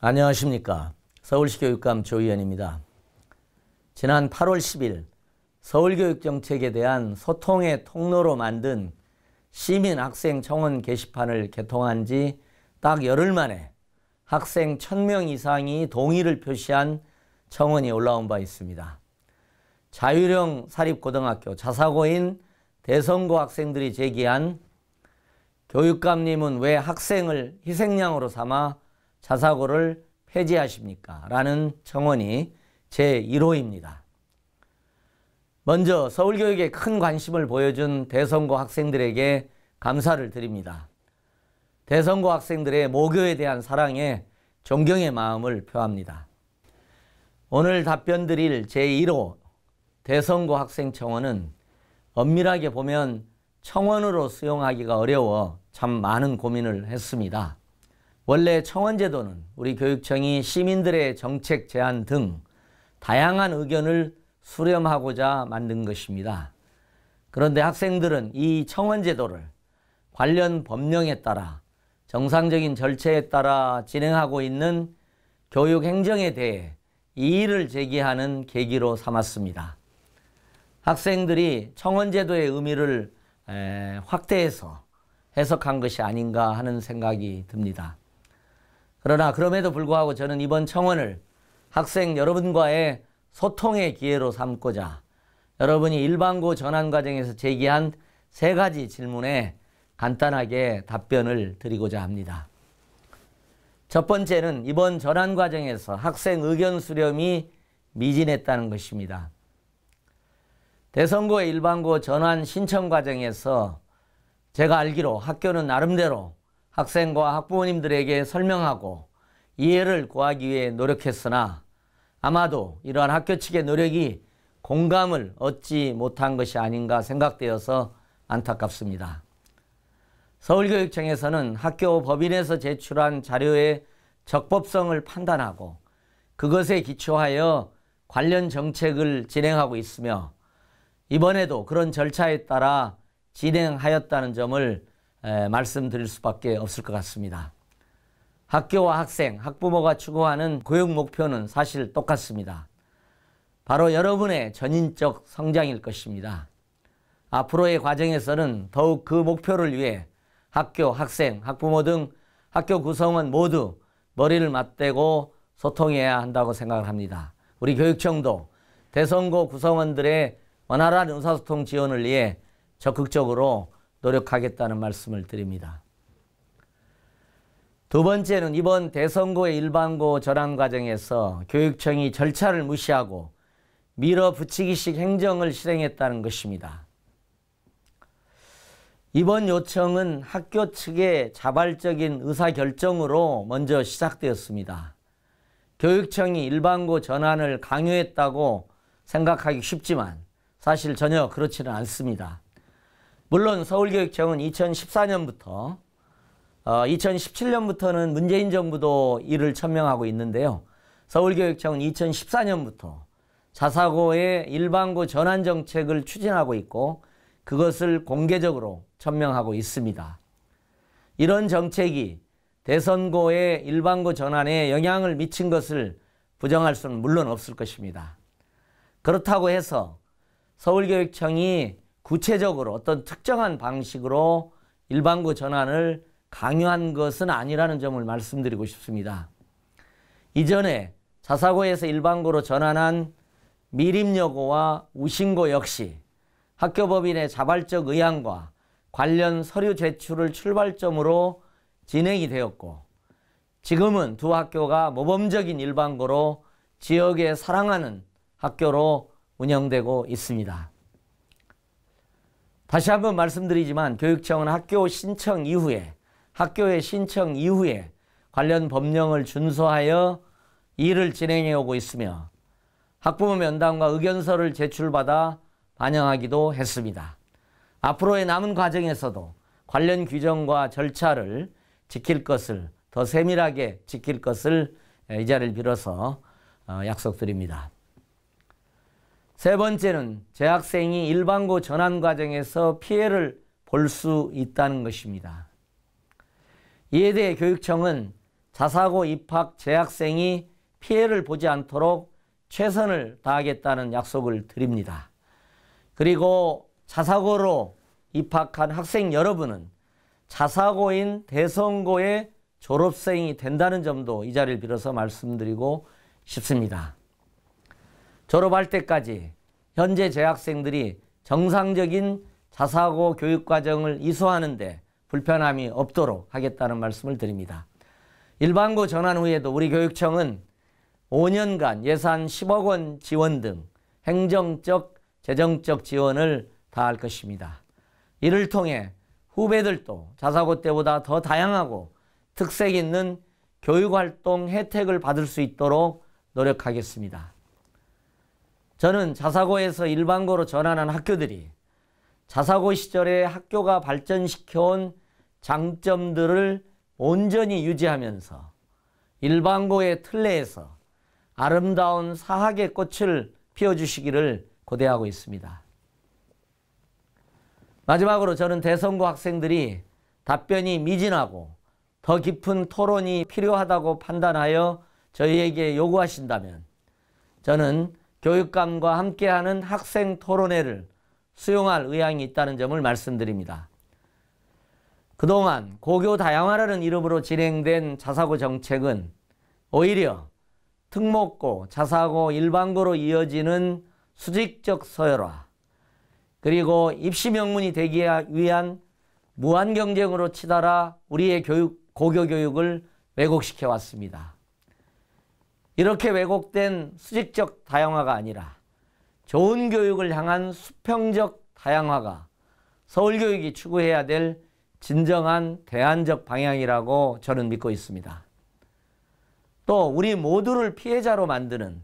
안녕하십니까. 서울시 교육감 조희연입니다. 지난 8월 10일 서울교육정책에 대한 소통의 통로로 만든 시민학생청원 게시판을 개통한 지 딱 열흘 만에 학생 1000명 이상이 동의를 표시한 청원이 올라온 바 있습니다. 자율형 사립고등학교 자사고인 대성고 학생들이 제기한 교육감님은 왜 학생을 희생양으로 삼아 자사고를 폐지하십니까? 라는 청원이 제1호입니다. 먼저 서울교육에 큰 관심을 보여준 대성고 학생들에게 감사를 드립니다. 대성고 학생들의 모교에 대한 사랑에 존경의 마음을 표합니다. 오늘 답변 드릴 제1호 대성고 학생청원은 엄밀하게 보면 청원으로 수용하기가 어려워 참 많은 고민을 했습니다. 원래 청원제도는 우리 교육청이 시민들의 정책 제안 등 다양한 의견을 수렴하고자 만든 것입니다. 그런데 학생들은 이 청원제도를 관련 법령에 따라 정상적인 절차에 따라 진행하고 있는 교육행정에 대해 이의를 제기하는 계기로 삼았습니다. 학생들이 청원제도의 의미를 확대해서 해석한 것이 아닌가 하는 생각이 듭니다. 그러나 그럼에도 불구하고 저는 이번 청원을 학생 여러분과의 소통의 기회로 삼고자 여러분이 일반고 전환 과정에서 제기한 3가지 질문에 간단하게 답변을 드리고자 합니다. 첫 번째는 이번 전환 과정에서 학생 의견 수렴이 미진했다는 것입니다. 대성고의 일반고 전환 신청 과정에서 제가 알기로 학교는 나름대로 학생과 학부모님들에게 설명하고 이해를 구하기 위해 노력했으나 아마도 이러한 학교 측의 노력이 공감을 얻지 못한 것이 아닌가 생각되어서 안타깝습니다. 서울교육청에서는 학교 법인에서 제출한 자료의 적법성을 판단하고 그것에 기초하여 관련 정책을 진행하고 있으며 이번에도 그런 절차에 따라 진행하였다는 점을 말씀드릴 수밖에 없을 것 같습니다. 학교와 학생, 학부모가 추구하는 교육 목표는 사실 똑같습니다. 바로 여러분의 전인적 성장일 것입니다. 앞으로의 과정에서는 더욱 그 목표를 위해 학교, 학생, 학부모 등 학교 구성원 모두 머리를 맞대고 소통해야 한다고 생각을 합니다. 우리 교육청도 대성고 구성원들의 원활한 의사소통 지원을 위해 적극적으로 노력하겠다는 말씀을 드립니다. 두 번째는 이번 대성고의 일반고 전환 과정에서 교육청이 절차를 무시하고 밀어붙이기식 행정을 실행했다는 것입니다. 이번 요청은 학교 측의 자발적인 의사결정으로 먼저 시작되었습니다. 교육청이 일반고 전환을 강요했다고 생각하기 쉽지만 사실 전혀 그렇지는 않습니다. 물론 서울교육청은 2014년부터 2017년부터는 문재인 정부도 이를 천명하고 있는데요. 서울교육청은 2014년부터 자사고의 일반고 전환 정책을 추진하고 있고 그것을 공개적으로 천명하고 있습니다. 이런 정책이 대성고의 일반고 전환에 영향을 미친 것을 부정할 수는 물론 없을 것입니다. 그렇다고 해서 서울교육청이 구체적으로 어떤 특정한 방식으로 일반고 전환을 강요한 것은 아니라는 점을 말씀드리고 싶습니다. 이전에 자사고에서 일반고로 전환한 미림여고와 우신고 역시 학교법인의 자발적 의향과 관련 서류 제출을 출발점으로 진행이 되었고 지금은 두 학교가 모범적인 일반고로 지역에 사랑하는 학교로 운영되고 있습니다. 다시 한번 말씀드리지만 교육청은 학교의 신청 이후에 관련 법령을 준수하여 일을 진행해 오고 있으며 학부모 면담과 의견서를 제출받아 반영하기도 했습니다. 앞으로의 남은 과정에서도 관련 규정과 절차를 지킬 것을 더 세밀하게 지킬 것을 이 자리를 빌어서 약속드립니다. 세 번째는 재학생이 일반고 전환 과정에서 피해를 볼 수 있다는 것입니다. 이에 대해 교육청은 자사고 입학 재학생이 피해를 보지 않도록 최선을 다하겠다는 약속을 드립니다. 그리고 자사고로 입학한 학생 여러분은 자사고인 대성고의 졸업생이 된다는 점도 이 자리를 빌어서 말씀드리고 싶습니다. 졸업할 때까지 현재 재학생들이 정상적인 자사고 교육과정을 이수하는 데 불편함이 없도록 하겠다는 말씀을 드립니다. 일반고 전환 후에도 우리 교육청은 5년간 예산 10억 원 지원 등 행정적, 재정적 지원을 다할 것입니다. 이를 통해 후배들도 자사고 때보다 더 다양하고 특색 있는 교육활동 혜택을 받을 수 있도록 노력하겠습니다. 저는 자사고에서 일반고로 전환한 학교들이 자사고 시절에 학교가 발전시켜온 장점들을 온전히 유지하면서 일반고의 틀 내에서 아름다운 사학의 꽃을 피워주시기를 고대하고 있습니다. 마지막으로 저는 대성고 학생들이 답변이 미진하고 더 깊은 토론이 필요하다고 판단하여 저희에게 요구하신다면 저는 교육감과 함께하는 학생 토론회를 수용할 의향이 있다는 점을 말씀드립니다. 그동안 고교 다양화라는 이름으로 진행된 자사고 정책은 오히려 특목고, 자사고, 일반고로 이어지는 수직적 서열화, 그리고 입시 명문이 되기 위한 무한 경쟁으로 치달아 우리의 고교 교육을 왜곡시켜 왔습니다. 이렇게 왜곡된 수직적 다양화가 아니라 좋은 교육을 향한 수평적 다양화가 서울교육이 추구해야 될 진정한 대안적 방향이라고 저는 믿고 있습니다. 또 우리 모두를 피해자로 만드는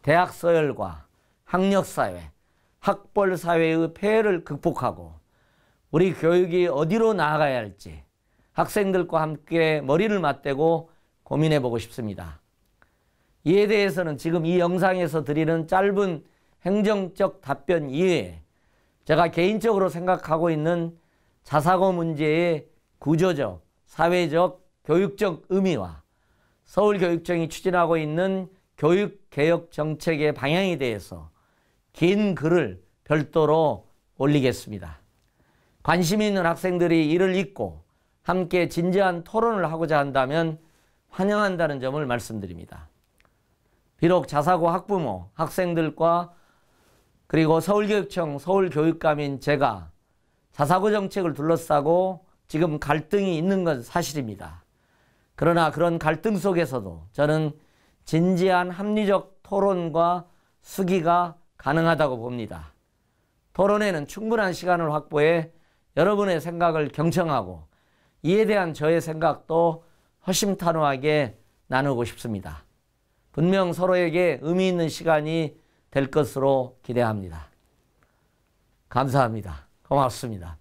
대학 서열과 학력사회, 학벌사회의 폐해를 극복하고 우리 교육이 어디로 나아가야 할지 학생들과 함께 머리를 맞대고 고민해 보고 싶습니다. 이에 대해서는 지금 이 영상에서 드리는 짧은 행정적 답변 이외에 제가 개인적으로 생각하고 있는 자사고 문제의 구조적, 사회적, 교육적 의미와 서울교육청이 추진하고 있는 교육개혁 정책의 방향에 대해서 긴 글을 별도로 올리겠습니다. 관심 있는 학생들이 이를 읽고 함께 진지한 토론을 하고자 한다면 환영한다는 점을 말씀드립니다. 비록 자사고 학부모, 학생들과 그리고 서울교육청, 서울교육감인 제가 자사고 정책을 둘러싸고 지금 갈등이 있는 건 사실입니다. 그러나 그런 갈등 속에서도 저는 진지한 합리적 토론과 수기가 가능하다고 봅니다. 토론회는 충분한 시간을 확보해 여러분의 생각을 경청하고 이에 대한 저의 생각도 허심탄회하게 나누고 싶습니다. 분명 서로에게 의미 있는 시간이 될 것으로 기대합니다. 감사합니다. 고맙습니다.